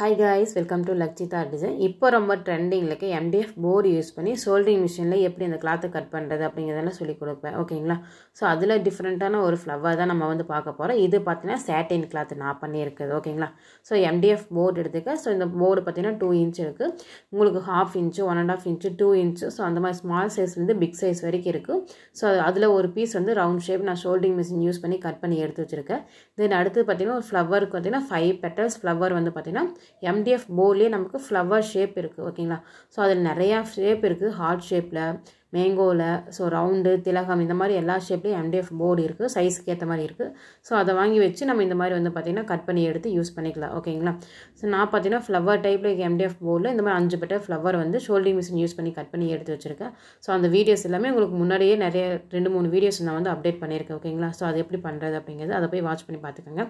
Hi guys, welcome to Lakshita Design. இப்போ ரொம்ப trending இருக்கு MDF போர்டு யூஸ் பண்ணி சோல்டரிங் மிஷின்ல எப்படி இந்த கிளாத்தை கட் பண்றது அப்படிங்கறதெல்லாம் சொல்லி கொடுப்பேன். ஓகேங்களா? சோ அதுல டிஃபரண்டான ஒரு ஃப்ளவர் தான் நம்ம வந்து பார்க்க போறோம். இது பாத்தீங்கன்னா சாட்டின் கிளாத் நான் பண்ணி இருக்குது. ஓகேங்களா? சோ MDF போர்டு எடுத்துக்க. சோ இந்த போர்டு பாத்தீங்கன்னா 2 இன்ச் இருக்கு. உங்களுக்கு 1/2 இன்ச், 1.5 இன்ச், 2 இன்ச் சோ அந்த மாதிரி ஸ்மால் சைஸ்ல இருந்து பிக் சைஸ் வரைக்கும் இருக்கு. சோ அதுல ஒரு பீஸ் வந்து ரவுண்ட் ஷேப் நான் சோல்டரிங் மிஷின் யூஸ் பண்ணி கட் பண்ணி எடுத்து வச்சிருக்கேன். தென் அடுத்து பாத்தீங்கன்னா ஒரு ஃப்ளவருக்கு பாத்தீங்கன்னா 5 petals ஃப்ளவர் வந்து பாத்தீங்கன்னா MDF போர்ட்லயே நமக்கு ஃப்ளவர் ஷேப் இருக்கு. ஓகேங்களா? சோ அதுல நிறைய ஷேப் இருக்கு. ஹார்ட் ஷேப்ல, மேங்கோல, சோ ரவுண்ட், திலகம் இந்த மாதிரி எல்லா ஷேப்லயும் MDF போர்டு இருக்கு. சைஸ்க்கு ஏத்த மாதிரி இருக்கு. சோ அத வாங்கி வச்சு நம்ம இந்த மாதிரி வந்து பாத்தீங்கன்னா கட் பண்ணி எடுத்து யூஸ் பண்ணிக்கலாம். ஓகேங்களா? சோ நான் பாத்தீங்கன்னா ஃப்ளவர் டைப்ல MDF போர்ட்ல இந்த மாதிரி 5 பெட்டல் ஃப்ளவர் வந்து ஷோல்டரிங் மிஷின் யூஸ் பண்ணி கட் பண்ணி எடுத்து வச்சிருக்கேன். சோ அந்த வீடியோஸ் எல்லாமே உங்களுக்கு முன்னாடியே நிறைய 2-3 வீடியோஸ் நான் வந்து அப்டேட் பண்ணிருக்கேன். ஓகேங்களா? சோ அது எப்படி பண்றது அப்படிங்கறது அத போய் வாட்ச் பண்ணி பாத்துக்கங்க.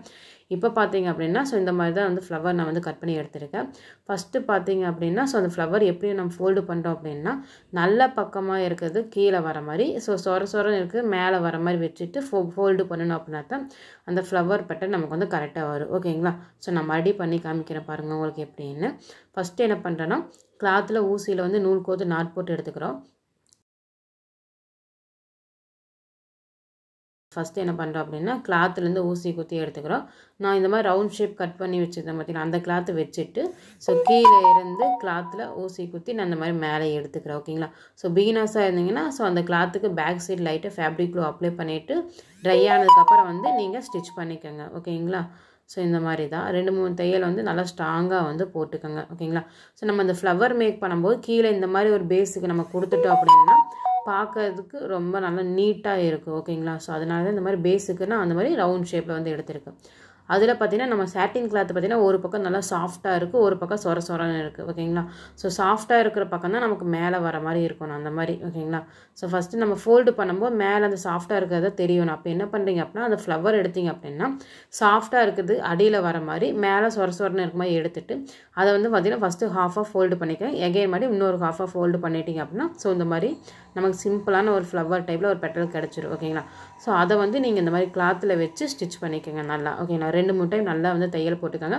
இப்போ பாத்தீங்க அப்படினா சோ இந்த மாதிரி தான் வந்து ஃப்ளவர் நான் வந்து கட் பண்ணி எடுத்துர்க்கேன். ஃபர்ஸ்ட் பாத்தீங்க அப்படினா சோ அந்த ஃப்ளவர் எப்படி நம்ம ஃபோல்ட் பண்றோம் அப்படினா நல்ல பக்கமா இருக்குது கீழ வர மாதிரி சோ சொர இருக்கு மேலே வர மாதிரி வெச்சிட்டு ஃபோல்ட் பண்ணனும் அப்படினா தான் அந்த ஃப்ளவர் பேட்டர்ன் நமக்கு வந்து கரெக்ட்டா வரும். ஓகேங்களா? சோ நான் மறுபடியும் பண்ணி காமிக்கிறேன் பாருங்க உங்களுக்கு எப்படின்னு. ஃபர்ஸ்ட் என்ன பண்றேன்னா கிளாத்ல ஊசியில வந்து நூல் கோத்து நாட் போட்டு எடுத்துக்கறோம். ஃபர்ஸ்ட் என்ன பண்றோம் அப்படினா கிளாத்ல இருந்து ஊசி குத்தி எடுத்துக்கறோம். நான் இந்த மாதிரி ரவுண்ட் ஷேப் கட் பண்ணி வச்சிருந்தேன் பாத்தீங்களா அந்த கிளாத் வெச்சிட்டு சோ கீழ இருந்து கிளாத்ல ஊசி குத்தி நான் இந்த மாதிரி மேலே எடுத்துக்கறேன். ஓகேங்களா? சோ பிகினர்ஸா இருந்தீங்கன்னா சோ அந்த கிளாத்துக்கு பேக் சைடு லைட்டா ஃபேப்ரிக் க்ளூ அப்ளை பண்ணிட்டு ட்ரை ஆனதுக்கு அப்புறம் வந்து நீங்க ஸ்டிட்ச் பண்ணிக்கங்க. ஓகேங்களா? சோ இந்த மாதிரி தான் 2-3 தையல் வந்து நல்லா ஸ்ட்ராங்கா வந்து போட்டுக்கங்க. ஓகேங்களா? சோ நம்ம இந்த ஃப்ளவர் மேக் பண்ணும்போது கீழ இந்த மாதிரி ஒரு பேஸ்க்கு நம்ம கொடுத்துட்டோம் அப்படினா பார்க்கிறதுக்கு ரொம்ப நல்லா நீட்டா இருக்கும். ஓகேங்களா? சோ அதனால தான் இந்த மாதிரி பேஸ்க்கு நான் அந்த மாதிரி ரவுண்ட் ஷேப்ல வந்து எடுத்துர்க்கேன். அதுல பாத்தீங்கன்னா நம்ம சாட்டின் கிளாத் பாத்தீங்கன்னா ஒரு பக்கம் நல்லா சாஃப்ட்டா இருக்கு, ஒரு பக்கம் சொரன்னு இருக்கு. ஓகேங்களா? சோ சாஃப்ட்டா இருக்கிற பக்கம் தான் நமக்கு மேலே வர மாதிரி இருக்கும் அந்த மாதிரி. ஓகேங்களா? சோ ஃபர்ஸ்ட் நம்ம ஃபோல்ட் பண்ணும்போது மேலே அந்த சாஃப்ட்டா இருக்கிறது தெரியும். அப்ப என்ன பண்றீங்க அப்படினா அந்த ஃப்ளவர் எடுத்தீங்க அப்படினா சாஃப்ட்டா இருக்குது அடியில வர மாதிரி மேலே சொரன்னு இருக்க மாதிரி எடுத்துட்டு அத வந்து பாத்தீங்கன்னா ஃபர்ஸ்ட் ஹாஃபா ஃபோல்ட் பண்ணிக்கங்க. அகைன் மாதிரி இன்னொரு ஹாஃபா ஃபோல்ட் பண்ணிட்டீங்க அப்படினா சோ இந்த மாதிரி நமக்கு சிம்பிளான ஒரு ஃப்ளவர் டைப்ல ஒரு பெட்டல் கிடைச்சிரும். ஓகேங்களா? சோ அத வந்து நீங்க இந்த மாதிரி கிளாத்ல வெச்சு ஸ்டிட்ச் பண்ணிக்கங்க நல்லா. ஓகேங்களா? 2-3 டைம் நல்லா வந்து தையல் போட்டுக்கங்க.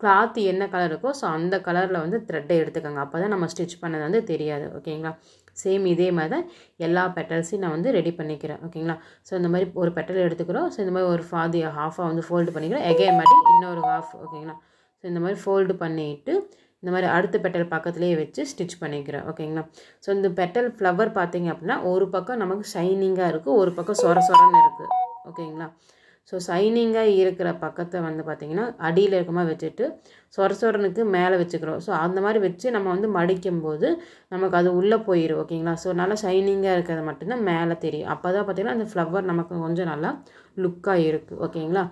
கிளாத் என்ன கலர் இருக்கோ சோ அந்த கலர்ல வந்து த்ரெட் எடுத்துக்கங்க. அப்பதான் நம்ம ஸ்டிட்ச் பண்ணது வந்து தெரியாது. ஓகேங்களா? சேம் இதே மாதிரி தான் எல்லா பெட்டல்ஸையும் நான் வந்து ரெடி பண்ணிக்கிறேன். ஓகேங்களா? சோ இந்த மாதிரி ஒரு பெட்டல் எடுத்துக்கிறோம். சோ இந்த மாதிரி ஒரு பாதி ஹாஃபா வந்து ஃபோல்ட் பண்ணிக்கிறேன். அகைன் மாதிரி இன்னொரு ஹாஃப். ஓகேங்களா? சோ இந்த மாதிரி ஃபோல்ட் பண்ணிட்டு இந்த மாதிரி அடுத்த பெட்டல் பக்கத்துலயே வெச்சு ஸ்டிட்ச் பண்ணிக்கிறேன். ஓகேங்களா? சோ இந்த பெட்டல் ஃப்ளவர் பாத்தீங்க அப்படினா ஒரு பக்கம் நமக்கு ஷைனிங்கா இருக்கு, ஒரு பக்கம் சொரன்னு இருக்கு. ஓகேங்களா? சோ ஷைனிங்கா இருக்கிற பக்கத்தை வந்து பாத்தீங்கன்னா அடியில இருக்கமா வெச்சிட்டு சொரனுக்கு மேலே வெச்சுக்கிறோம். சோ அந்த மாதிரி வெச்சு நம்ம வந்து மடிக்கும்போது நமக்கு அது உள்ள போயிடும். ஓகேங்களா? சோ நல்லா ஷைனிங்கா இருக்கிறது மட்டும் தான் மேலே தெரியும். அப்பதான் பாத்தீங்கன்னா அந்த ஃப்ளவர் நமக்கு கொஞ்சம் நல்லா லுக்கா இருக்கு. ஓகேங்களா?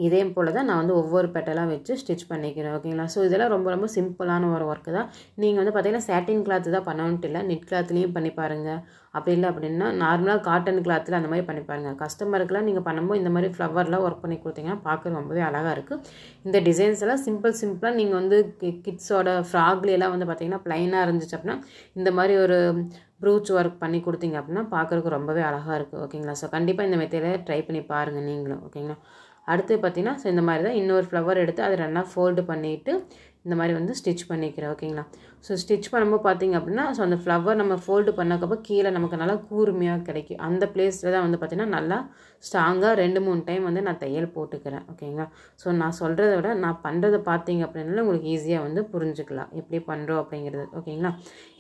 இதே போல தான் நான் வந்து ஒவ்வொரு பெட்டலா வெச்சு ஸ்டிட்ச் பண்ணிக்கிறேன். ஓகேங்களா? சோ இதெல்லாம் ரொம்ப சிம்பிளான ஒரு வர்க் தான். நீங்க வந்து பாத்தீங்கன்னா சாட்டின் கிளாத் தான் பண்ணனும்னு இல்ல, நெட் கிளாத்லயும் பண்ணி பாருங்க. அப்படி இல்ல அப்படினா நார்மலா காட்டன் கிளாத்ல அந்த மாதிரி பண்ணி பாருங்க. கஸ்டமருக்குலாம் நீங்க பண்ணும்போது இந்த மாதிரி ஃப்ளவர்ல வர்க் பண்ணி கொடுத்தீங்கன்னா பார்க்க ரொம்பவே அழகா இருக்கு. இந்த டிசைன்ஸ் எல்லாம் சிம்பிளா நீங்க வந்து கிட்ஸோட ஃப்ராக்ல எல்லாம் வந்து பாத்தீங்கன்னா ப்ளைனா இருந்துச்சு அப்படினா இந்த மாதிரி ஒரு ப்ரூச் வர்க் பண்ணி கொடுத்தீங்க அப்படினா பார்க்கிறதுக்கு ரொம்பவே அழகா இருக்கு. ஓகேங்களா? சோ கண்டிப்பா இந்த மெத்தடை ட்ரை பண்ணி பாருங்க நீங்களும். ஓகேங்களா? அடுத்து பாத்தீங்கன்னா சோ இந்த மாதிரி தான் இன்னொரு ஃப்ளவர் எடுத்து அதை ரெண்டா ஃபோல்ட் பண்ணிட்டு இந்த மாதிரி வந்து ஸ்டிட்ச் பண்ணிக்கிறேன். ஓகேங்களா? சோ ஸ்டிட்ச் பண்ணும்போது பாத்தீங்க அப்படினா சோ அந்த ஃப்ளவர் நம்ம ஃபோல்ட் பண்ணக்கப்புறம் கீழ நமக்கு நல்லா கூர்மையா கிடைக்கும். அந்த பிளேஸ்ல தான் வந்து பாத்தீங்கன்னா நல்லா ஸ்ட்ராங்கா 2-3 டைம் வந்து நான் தையல் போட்டுக்கிறேன். ஓகேங்களா? சோ நான் சொல்றதை விட நான் பண்றதை பாத்தீங்க அப்படினா உங்களுக்கு ஈஸியா வந்து புரிஞ்சுக்கலாம் எப்படி பண்றோம் அப்படிங்கிறது. ஓகேங்களா?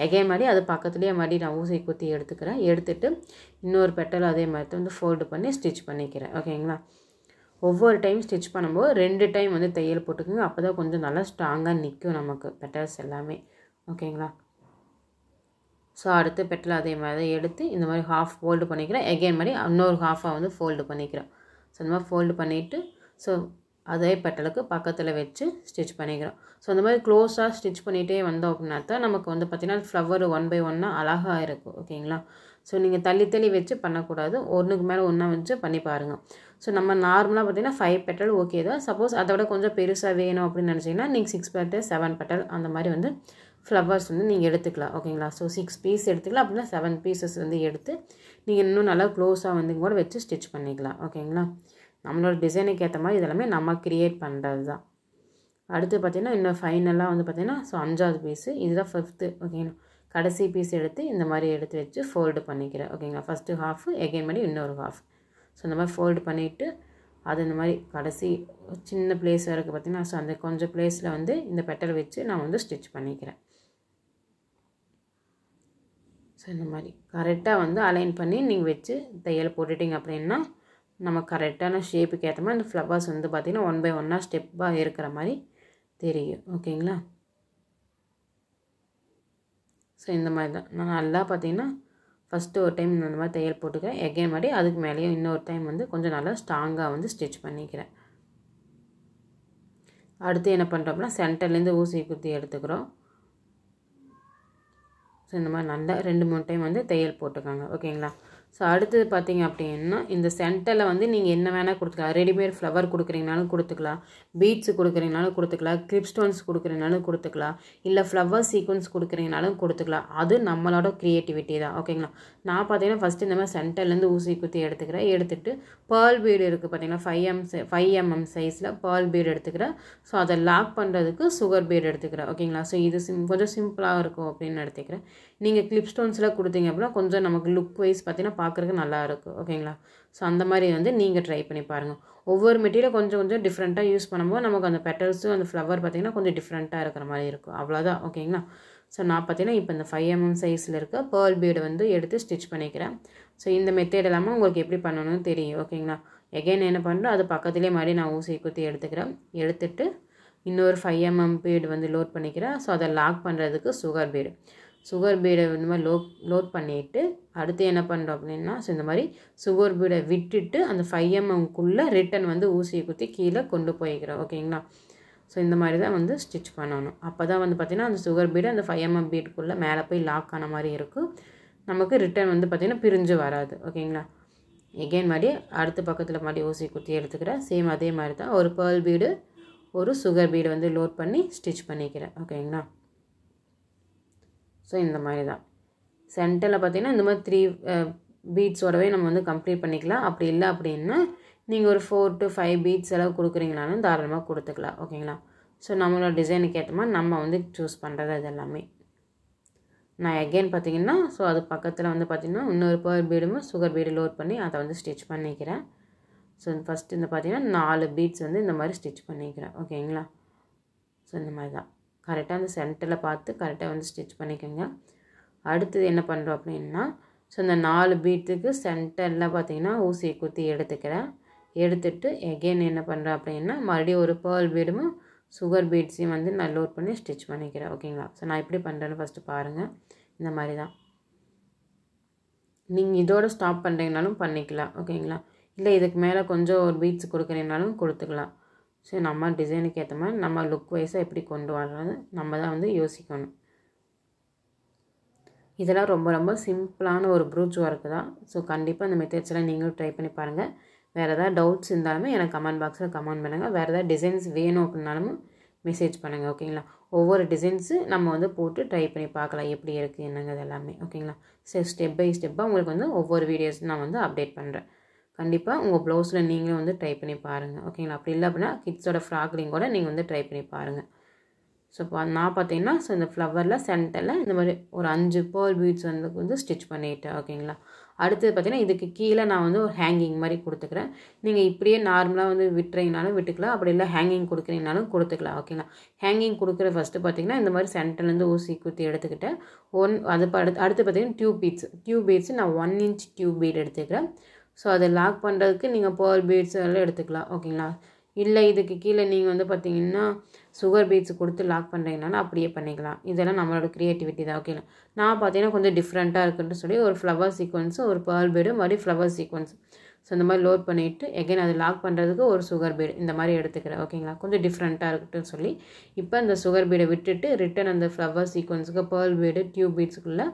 அகைன் மாதிரி அது பக்கத்துலயே மாதிரி நான் ஊசி குத்தி எடுத்துக்கிறேன். எடுத்துட்டு இன்னொரு பெட்டல் அதே மாதிரி வந்து ஃபோல்ட் பண்ணி ஸ்டிட்ச் பண்ணிக்கிறேன். ஓகேங்களா? ஒவ்வொரு டைம் ஸ்டிட்ச் பண்ணும்போது 2 டைம் வந்து தையல் போட்டுக்கங்க. அப்பதான் கொஞ்சம் நல்லா ஸ்ட்ராங்கா நிக்கும் நமக்கு பெட்டல்ஸ் எல்லாமே. ஓகேங்களா? சோ அடுத்த பெட்டல் அதே மாதிரி எடுத்து இந்த மாதிரி ஹாஃப் ஃபோல்ட் பண்ணிக்கிறேன். அகைன் மாதிரி இன்னொரு ஹாஃபா வந்து ஃபோல்ட் பண்ணிக்கிறேன். சோ இந்த மாதிரி ஃபோல்ட் பண்ணிட்டு சோ அதே பெட்டலுக்கு பக்கத்துல வெச்சு ஸ்டிட்ச் பண்ணிக்கிறோம். சோ இந்த மாதிரி க்ளோஸா ஸ்டிட்ச் பண்ணிட்டே வந்தோம் அப்படினா தான் நமக்கு வந்து பாத்தீங்கன்னா ஃப்ளவர் 1 by 1 அழகா இருக்கும். ஓகேங்களா? சோ நீங்க தள்ளி வெச்சு பண்ணக்கூடாது. ஒண்ணுக்கு மேல ஒண்ணா வெச்சு பண்ணி பாருங்க. சோ நம்ம நார்மலா பாத்தீங்கன்னா 5 பெட்டல் ஓகே தான். சப்போஸ் அதை விட கொஞ்சம் பெருசா வேணும் அப்படின்னு நினைச்சீங்கன்னா நீங்க 6 பெட்டல் 7 பெட்டல் அந்த மாதிரி வந்து ஃப்ளவர்ஸ் வந்து நீங்க எடுத்துக்கலாம். ஓகேங்களா? சோ 6 பீஸ் எடுத்துக்கலாம். அப்படின்னா 7 பீசஸ் வந்து எடுத்து நீங்க இன்னும் நல்லா க்ளோஸா வந்து கூட வெச்சு ஸ்டிட்ச் பண்ணிக்கலாம். ஓகேங்களா? நம்மளோட டிசைனுக்கு ஏத்த மாதிரி இதெல்லாமே நம்ம கிரியேட் பண்றது தான். அடுத்து பார்த்திங்கன்னா இன்னும் ஃபைனலாக வந்து பார்த்திங்கன்னா ஸோ 5வது பீஸு இதுதான் 5th ஓகேங்களா. கடைசி பீஸ் எடுத்து இந்த மாதிரி எடுத்து வச்சு ஃபோல்டு பண்ணிக்கிறேன் ஓகேங்களா. ஃபஸ்ட்டு ஹாஃபு எகைன் பண்ணி இன்னொரு ஹாஃப். ஸோ இந்த மாதிரி ஃபோல்டு பண்ணிவிட்டு அது இந்த மாதிரி கடைசி சின்ன பிளேஸ் இருக்குது பார்த்திங்கன்னா. ஸோ அந்த கொஞ்சம் பிளேஸில் வந்து இந்த பெட்டல் வச்சு நான் வந்து ஸ்டிச் பண்ணிக்கிறேன். ஸோ இந்த மாதிரி கரெக்டாக வந்து அலைன் பண்ணி நீங்கள் வச்சு தையல் போட்டுட்டிங்க அப்படின்னா நம்ம கரெக்டான ஷேப்புக்கு ஏற்ற மாதிரி அந்த ஃப்ளவர்ஸ் வந்து பார்த்திங்கன்னா 1 by 1 ஸ்டெப்பாக இருக்கிற மாதிரி தெரியும் ஓகேங்களா. ஸோ இந்த மாதிரி தான் நான் நல்லா பார்த்திங்கன்னா ஃபஸ்ட்டு ஒரு டைம் இந்த மாதிரி தையல் போட்டுக்கிறேன். எகைன் மாதிரி அதுக்கு மேலேயும் இன்னொரு டைம் வந்து கொஞ்சம் நல்லா ஸ்ட்ராங்காக வந்து ஸ்டிச் பண்ணிக்கிறேன். அடுத்து என்ன பண்ணுறோம் அப்படின்னா சென்டர்லேருந்து ஊசி குத்தி எடுத்துக்கிறோம். ஸோ இந்த மாதிரி நல்லா 2-3 டைம் வந்து தையல் போட்டுக்காங்க ஓகேங்களா. ஸோ அடுத்தது பார்த்திங்க அப்படின்னா இந்த சென்டரில் வந்து நீங்கள் என்ன வேணால் கொடுத்துக்கலாம். ரெடிமேட் ஃப்ளவர் கொடுக்குறீங்கனாலும் கொடுத்துக்கலாம், பீட்ஸு கொடுக்குறீங்கனாலும் கொடுத்துக்கலாம், கிளிப் ஸ்டோன்ஸ் கொடுக்குறீங்கனாலும் கொடுத்துக்கலாம், இல்லை ஃப்ளவர் சீக்வன்ஸ் கொடுக்குறீங்கனாலும் கொடுத்துக்கலாம். அது நம்மளோட க்ரியேட்டிவிட்டி தான் ஓகேங்களா. நான் பார்த்தீங்கன்னா ஃபஸ்ட்டு இந்த மாதிரி சென்டர்லேருந்து ஊசி குத்தி எடுத்துக்கிறேன். எடுத்துகிட்டு பேர்ல் பீடு இருக்குது பார்த்திங்கன்னா 5 mm சைஸில் பேர்ல் பீடு எடுத்துக்கிறேன். ஸோ அதை லாக் பண்ணுறதுக்கு சுகர் பீடு எடுத்துக்கிறேன் ஓகேங்களா. ஸோ இது கொஞ்சம் சிம்பிளாக இருக்கும் அப்படின்னு எடுத்துக்கிறேன். நீங்கள் கிளிப் ஸ்டோன்ஸில் கொடுத்தீங்க அப்படின்னா கொஞ்சம் நமக்கு லுக் வைஸ் பார்த்திங்கன்னா பார்க்குறதுக்கு நல்லா இருக்கும் ஓகேங்களா. ஸோ அந்த மாதிரி வந்து நீங்கள் ட்ரை பண்ணி பாருங்கள். ஒவ்வொரு மெட்டீரியல் கொஞ்சம் கொஞ்சம் டிஃப்ரெண்ட்டாக யூஸ் பண்ணும்போது நமக்கு அந்த பெட்டல்ஸும் அந்த ஃப்ளவர் பார்த்திங்கன்னா கொஞ்சம் டிஃப்ரெண்ட்டாக இருக்கிற மாதிரி இருக்கும் அவ்வளோதான் ஓகேங்களா. ஸோ நான் பார்த்திங்கன்னா இப்போ இந்த 5 mm சைஸில் இருக்க பேர்ல் பீடு வந்து எடுத்து ஸ்டிச் பண்ணிக்கிறேன். ஸோ இந்த மெத்தட் எல்லாமே உங்களுக்கு எப்படி பண்ணணும்னு தெரியும் ஓகேங்களா. எகைன் என்ன பண்ணுறோம் அது பக்கத்துலேயே மாதிரி நான் ஊசி குத்தி எடுத்துக்கிறேன். எடுத்துகிட்டு இன்னொரு 5 mm பீடு வந்து லோட் பண்ணிக்கிறேன். ஸோ அதை லாக் பண்ணுறதுக்கு சுகர் பீடை இந்த மாதிரி லோட் பண்ணிவிட்டு அடுத்து என்ன பண்ணுறோம் அப்படின்னா ஸோ இந்த மாதிரி சுகர் பீடை விட்டுட்டு அந்த 5 mmக்குள்ளே ரிட்டன் வந்து ஊசியை குத்தி கீழே கொண்டு போய்க்கிறோம் ஓகேங்களா. ஸோ இந்த மாதிரி தான் வந்து ஸ்டிச் பண்ணணும். அப்போ தான் வந்து பார்த்திங்கன்னா அந்த சுகர் பீடு அந்த 5 mm பீடுக்குள்ளே மேலே போய் லாக் ஆன மாதிரி இருக்கும். நமக்கு ரிட்டன் வந்து பார்த்திங்கன்னா பிரிஞ்சு வராது ஓகேங்களா. எகைன் மாதிரி அடுத்த பக்கத்தில் மாதிரி ஊசி குத்தி எடுத்துக்கிறேன். சேம் அதே மாதிரி தான் ஒரு பேர்ல் பீடு ஒரு சுகர் பீடு வந்து லோட் பண்ணி ஸ்டிச் பண்ணிக்கிறேன் ஓகேங்களா. ஸோ இந்த மாதிரி தான் சென்டரில் பார்த்திங்கன்னா இந்த மாதிரி 3 பீட்ஸோடவே நம்ம வந்து கம்ப்ளீட் பண்ணிக்கலாம். அப்படி இல்லை அப்படின்னா நீங்கள் ஒரு 4 to 5 பீட்ஸ் அளவு கொடுக்குறீங்களாலும் தாராளமாக கொடுத்துக்கலாம் ஓகேங்களா. ஸோ நம்மளோட டிசைனுக்கு ஏற்ற மாதிரி நம்ம வந்து சூஸ் பண்ணுறது அது எல்லாமே. நான் எகைன் பார்த்திங்கன்னா ஸோ அது பக்கத்தில் வந்து பார்த்திங்கன்னா இன்னொரு பேர்ல் பீடும் சுகர் பீடு லோட் பண்ணி அதை வந்து ஸ்டிச் பண்ணிக்கிறேன். ஸோ ஃபஸ்ட்டு இந்த பார்த்திங்கன்னா 4 பீட்ஸ் வந்து இந்த மாதிரி ஸ்டிச் பண்ணிக்கிறேன் ஓகேங்களா. ஸோ இந்த மாதிரி தான் கரெக்டாக அந்த சென்டரில் பார்த்து கரெக்டாக வந்து ஸ்டிச் பண்ணிக்கோங்க. அடுத்தது என்ன பண்ணுறோம் அப்படின்னா ஸோ இந்த 4 பீட்ஸுக்கு சென்டரில் பார்த்திங்கன்னா ஊசியை குத்தி எடுத்துக்கிறேன். எடுத்துகிட்டு எகைன் என்ன பண்ணுறேன் அப்படின்னா மறுபடியும் ஒரு பேர்ல் பீடும் சுகர் பீட்ஸையும் வந்து நான் லோட் பண்ணி ஸ்டிச் பண்ணிக்கிறேன் ஓகேங்களா. ஸோ நான் எப்படி பண்ணுறேன்னு ஃபஸ்ட்டு பாருங்கள். இந்த மாதிரி தான் நீங்கள் இதோடு ஸ்டாப் பண்ணுறீங்கனாலும் பண்ணிக்கலாம் ஓகேங்களா. இல்லை இதுக்கு மேலே கொஞ்சம் ஒரு பீட்ஸ் கொடுக்குறீங்கனாலும் கொடுத்துக்கலாம். ஸோ நம்ம டிசைனுக்கு ஏற்ற மாதிரி நம்ம லுக் வைஸாக எப்படி கொண்டு வர்றது நம்ம தான் வந்து யோசிக்கணும். இதெல்லாம் ரொம்ப ரொம்ப சிம்பிளான ஒரு ப்ரூச் ஒர்க்கு தான். ஸோ கண்டிப்பாக இந்த மெத்தட்ஸ்லாம் நீங்களும் ட்ரை பண்ணி பாருங்கள். வேறு ஏதாவது டவுட்ஸ் இருந்தாலுமே எனக்கு கமெண்ட் பாக்ஸில் கமெண்ட் பண்ணுங்கள். வேறு ஏதாவது டிசைன்ஸ் வேணும் அப்படின்னாலும் மெசேஜ் பண்ணுங்கள் ஓகேங்களா. ஒவ்வொரு டிசைன்ஸு நம்ம வந்து போட்டு ட்ரை பண்ணி பார்க்கலாம் எப்படி இருக்குது என்னங்கிறது எல்லாமே ஓகேங்களா. ஸோ ஸ்டெப் பை ஸ்டெப்பாக உங்களுக்கு வந்து ஒவ்வொரு வீடியோஸ் நான் வந்து அப்டேட் பண்ணுறேன். கண்டிப்பாக உங்கள் ப்ளவுஸில் நீங்களும் வந்து ட்ரை பண்ணி பாருங்கள் ஓகேங்களா. அப்படி இல்லை அப்படின்னா கிட்ஸோட ஃப்ராக்லிங் கூட நீங்கள் வந்து ட்ரை பண்ணி பாருங்கள். ஸோ நான் பார்த்தீங்கன்னா ஸோ இந்த ஃப்ளவரில் சென்டரில் இந்த மாதிரி ஒரு 5 பேர்ல் பீட்ஸ் வந்து ஸ்டிச் பண்ணிட்டேன் ஓகேங்களா. அடுத்தது பார்த்திங்கன்னா இதுக்கு கீழே நான் வந்து ஒரு ஹேங்கிங் மாதிரி கொடுத்துக்கிறேன். நீங்கள் இப்படியே நார்மலாக வந்து விட்டுறீங்கனாலும் விட்டுக்கலாம், அப்படி இல்லை ஹேங்கிங் கொடுக்குறீங்கனாலும் கொடுத்துக்கலாம் ஓகேங்களா. ஹேங்கிங் கொடுக்குற ஃபஸ்ட்டு பார்த்திங்கன்னா இந்த மாதிரி சென்டர்லேருந்து ஊசி குத்தி எடுத்துக்கிட்டேன். அடுத்து பார்த்திங்கன்னா டியூப் பீட்ஸ் நான் 1 inch டியூப் பீட் எடுத்துக்கிறேன். ஸோ அதை லாக் பண்ணுறதுக்கு நீங்கள் பேர்ல் பீட்ஸ் எல்லாம் எடுத்துக்கலாம் ஓகேங்களா. இல்லை இதுக்கு கீழே நீங்கள் வந்து பார்த்திங்கன்னா சுகர் பீட்ஸ் கொடுத்து லாக் பண்ணுறீங்கனாலும் அப்படியே பண்ணிக்கலாம். இதெல்லாம் நம்மளோட க்ரியேட்டிவிட்டி தான் ஓகேங்களா. நான் பார்த்தீங்கன்னா கொஞ்சம் டிஃப்ரெண்ட்டாக இருக்குன்னு சொல்லி ஒரு ஃப்ளவர் சீக்வன்ஸு ஒரு பேர்ல் பீடு மறுபடியும் ஃப்ளவர் சீக்வன்ஸ் ஸோ இந்த மாதிரி லோட் பண்ணிவிட்டு எகைன் அதை லாக் பண்ணுறதுக்கு ஒரு சுகர் பீடு இந்த மாதிரி எடுத்துக்கிறேன் ஓகேங்களா. கொஞ்சம் டிஃப்ரெண்ட்டாக இருக்கட்டும்னு சொல்லி இப்போ இந்த சுகர் பீடை விட்டுட்டு ரிட்டன் அந்த ஃப்ளவர் சீக்வன்ஸுக்கு பேர்ல் பீடு டியூப் பீட்ஸுக்குள்ளே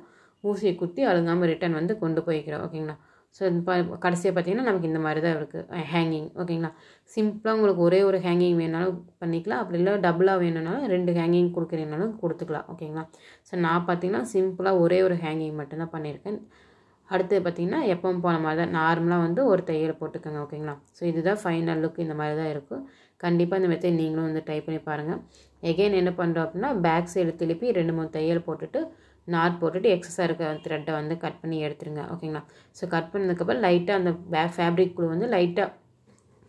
ஊசியை குத்தி அழுங்காமல் ரிட்டன் வந்து கொண்டு போய்க்கிறேன் ஓகேங்களா. ஸோ கடைசியாக பார்த்திங்கன்னா நமக்கு இந்த மாதிரி தான் இருக்குது ஹேங்கிங் ஓகேங்களா. சிம்பிளாக உங்களுக்கு ஒரே ஒரு ஹேங்கிங் வேணுனாலும் பண்ணிக்கலாம், அப்படி இல்லை டபுளாக வேணும்னாலும் 2 ஹேங்கிங் கொடுக்குறீங்கனாலும் கொடுத்துக்கலாம் ஓகேங்களா. ஸோ நான் பார்த்திங்கன்னா சிம்பிளாக ஒரே ஒரு ஹேங்கிங் மட்டும்தான் பண்ணியிருக்கேன். அடுத்து பார்த்திங்கன்னா எப்பவும் போன மாதிரி தான் நார்மலாக வந்து ஒரு தையல் போட்டுக்கோங்க ஓகேங்களா. ஸோ இதுதான் ஃபைனல் லுக் இந்த மாதிரி தான் இருக்கும். கண்டிப்பாக இந்த மெத்தட் நீங்களும் வந்து ட்ரை பண்ணி பாருங்கள். எகெயின் என்ன பண்ணுறோம் அப்படின்னா பேக் சைடு திருப்பி 2-3 தையல் போட்டுட்டு நாட் போட்டுட்டு எக்ஸஸாக இருக்க த்ரெட்டை வந்து கட் பண்ணி எடுத்துருங்க. ஓகேங்களா? ஸோ கட் பண்ணதுக்கப்புறம் லைட்டாக அந்த ஃபேப்ரிக் குழு வந்து லைட்டாக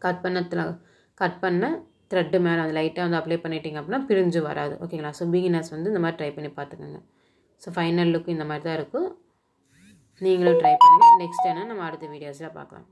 கட் பண்ண த்ரெட்டு மேலே அந்த லைட்டாக வந்து அப்ளை பண்ணிட்டீங்க அப்படின்னா பிரிஞ்சு வராது. ஓகேங்களா? ஸோ பிகினர்ஸ் வந்து இந்த மாதிரி ட்ரை பண்ணி பார்த்துக்கோங்க. ஸோ ஃபைனல் லுக் இந்த மாதிரி தான் இருக்கும். நீங்களும் ட்ரை பண்ணுங்கள். நெக்ஸ்ட் என்ன நம்ம அடுத்த வீடியோஸில் பார்க்கலாம்.